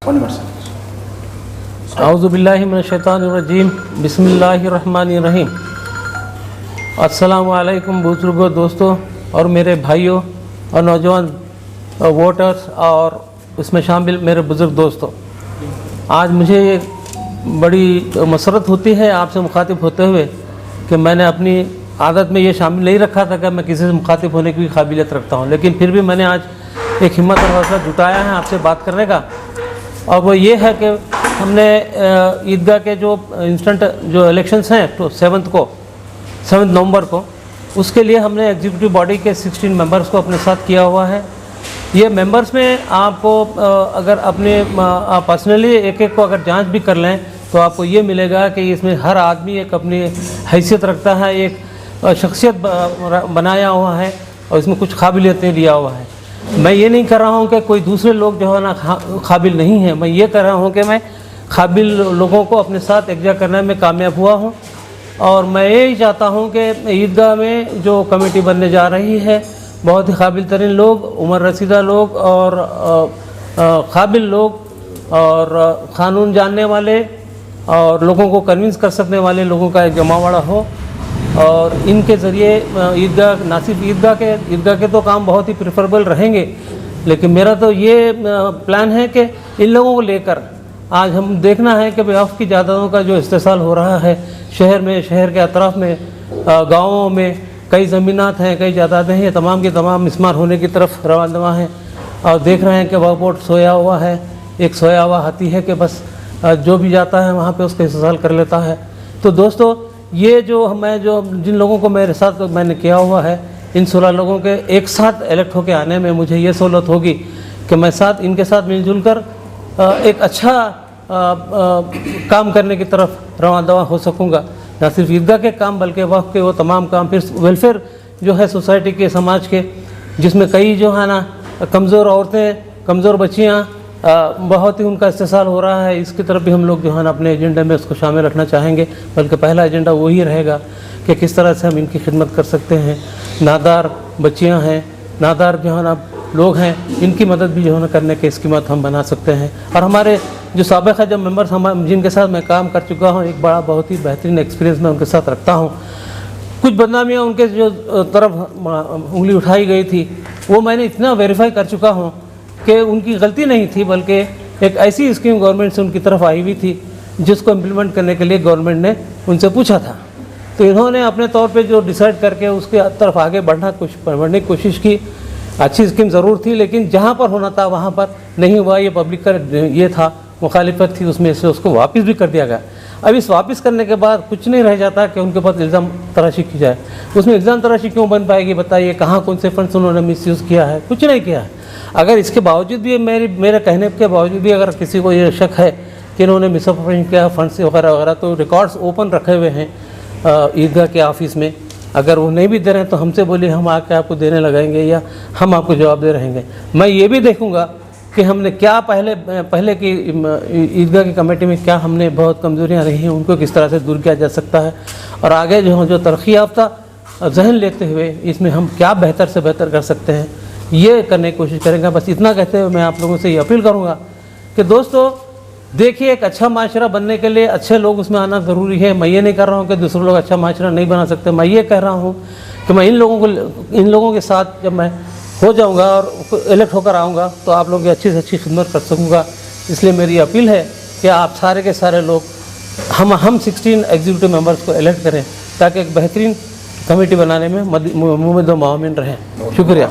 औज़ुबिल्लाहिमिनश्शैतानिर्रजीम बिस्मिल्लाहिर्रहमानिर्रहीम। अस्सलामु अलैकुम बुजुर्गों, दोस्तों और मेरे भाइयों और नौजवान वोटर्स और उसमें शामिल मेरे बुज़ुर्ग दोस्तों, आज मुझे ये बड़ी मसरत होती है आपसे मुखातिब होते हुए कि मैंने अपनी आदत में ये शामिल नहीं रखा था कि मैं किसी से मुखातिब होने की काबिलियत रखता हूँ, लेकिन फिर भी मैंने आज एक हिम्मत और हौसला जुटाया है आपसे बात करने का। और वो ये है कि हमने ईदगाह के जो इंस्टेंट जो इलेक्शंस हैं तो 7 नवंबर को, उसके लिए हमने एग्जीक्यूटिव बॉडी के 16 मेंबर्स को अपने साथ किया हुआ है। ये मेंबर्स में आपको अगर अपने पर्सनली एक को अगर जांच भी कर लें तो आपको ये मिलेगा कि इसमें हर आदमी एक अपनी हैसियत रखता है, एक शख्सियत बनाया हुआ है और इसमें कुछ काबिलियतें लिया हुआ है। मैं ये नहीं कर रहा हूँ कि कोई दूसरे लोग जो है ना काबिल नहीं है, मैं ये कर रहा हूँ कि मैं काबिल लोगों को अपने साथ एकजा करने में कामयाब हुआ हूँ। और मैं यही चाहता हूँ कि ईदगाह में जो कमेटी बनने जा रही है, बहुत ही काबिल तरीन लोग, उम्र रसीदा लोग और काबिल लोग और क़ानून जानने वाले और लोगों को कन्विंस कर सकने वाले लोगों का एक जमावड़ा हो। और इनके ज़रिए ईदगाह, ना सिर्फ ईदगाह के तो काम बहुत ही प्रेफरेबल रहेंगे, लेकिन मेरा तो ये प्लान है कि इन लोगों को लेकर आज हम देखना है कि वक्फ़ की जायदादों का जो इस्तेसाल हो रहा है शहर में, शहर के अतराफ़ में, गाँवों में कई ज़मीनात हैं, कई जायदादें हैं, तमाम की तमाम मिस्मार होने की तरफ रवानवा हैं। और देख रहे हैं कि वक्फ़ बोर्ड सोया हुआ है, एक सोया हुआ हाथी है कि बस जो भी जाता है वहाँ पे उसका इस्तेसाल कर लेता है। तो दोस्तों, ये जो जिन लोगों को मेरे साथ मैंने किया हुआ है, इन 16 लोगों के एक साथ इलेक्ट होकर आने में मुझे ये सहूलत होगी कि मैं इनके साथ मिलजुल कर एक अच्छा काम करने की तरफ रवाना हो सकूँगा। ना सिर्फ ईदगाह के काम बल्कि वक्फ़ के वो तमाम काम, फिर वेलफेयर जो है सोसाइटी के, समाज के, जिसमें कई जो है ना कमज़ोर औरतें, कमज़ोर बच्चियाँ, बहुत ही उनका इस्तेसाल हो रहा है, इसकी तरफ भी हम लोग जो है ना अपने एजेंडे में उसको शामिल रखना चाहेंगे। बल्कि पहला एजेंडा वही रहेगा कि किस तरह से हम इनकी खिदमत कर सकते हैं। नादार बच्चियाँ हैं, नादार जो है ना लोग हैं, इनकी मदद भी जो है ना करने के स्कीमत हम बना सकते हैं। और हमारे जो साबिक़ जब मेंबर्स जिनके साथ मैं काम कर चुका हूँ, एक बड़ा बहुत ही बेहतरीन एक्सपीरियंस मैं उनके साथ रखता हूँ। कुछ बदनामियाँ उनके जो तरफ उंगली उठाई गई थी वो मैंने इतना वेरीफाई कर चुका हूँ कि उनकी गलती नहीं थी, बल्कि एक ऐसी स्कीम गवर्नमेंट से उनकी तरफ आई हुई थी जिसको इम्प्लीमेंट करने के लिए गवर्नमेंट ने उनसे पूछा था। तो इन्होंने अपने तौर पे जो डिसाइड करके उसके तरफ आगे बढ़ने की कोशिश की। अच्छी स्कीम ज़रूर थी, लेकिन जहाँ पर होना था वहाँ पर नहीं हुआ। ये पब्लिक का ये था, मुखालिफत थी उसमें से, उसको वापस भी कर दिया गया। अब इस वापस करने के बाद कुछ नहीं रह जाता कि उनके पास इल्ज़ाम तराशी की जाए। उसमें इल्ज़ाम तराशी क्यों बन पाएगी, बताइए? कहाँ कौन से फंड्स उन्होंने मिसयूज़ किया है? कुछ नहीं किया है। अगर इसके बावजूद भी मेरे कहने के बावजूद भी अगर किसी को ये शक है कि इन्होंने मिसअप्रोप्रिएशन किया फंड्स वगैरह वगैरह, तो रिकॉर्ड्स ओपन रखे हुए हैं ईदगाह के ऑफिस में। अगर वो नहीं भी दे रहे हैं तो हमसे बोलिए, हम आके आपको देने लगाएंगे या हम आपको जवाब दे रहेंगे। मैं ये भी देखूंगा कि हमने क्या पहले की ईदगाह की कमेटी में क्या हमने बहुत कमज़ोरियाँ रही हैं, उनको किस तरह से दूर किया जा सकता है, और आगे जो तरक्की याफ्ता जहन लेते हुए इसमें हम क्या बेहतर से बेहतर कर सकते हैं, ये करने की कोशिश करेंगे। बस इतना कहते हुए मैं आप लोगों से ये अपील करूँगा कि दोस्तों देखिए, एक अच्छा माशरा बनने के लिए अच्छे लोग उसमें आना ज़रूरी है। मैं ये नहीं कर रहा हूँ कि दूसरे लोग अच्छा माशरा नहीं बना सकते। मैं ये कह रहा हूँ कि मैं इन लोगों के साथ जब मैं हो जाऊँगा और इलेक्ट होकर आऊँगा तो आप लोगों की अच्छी से अच्छी खिदमत कर सकूँगा। इसलिए मेरी अपील है कि आप सारे के सारे लोग हम 16 एग्जीक्यूटिव मेंबर्स को इलेक्ट करें ताकि एक बेहतरीन कमेटी बनाने में मुमद व मामिन रहें। शुक्रिया।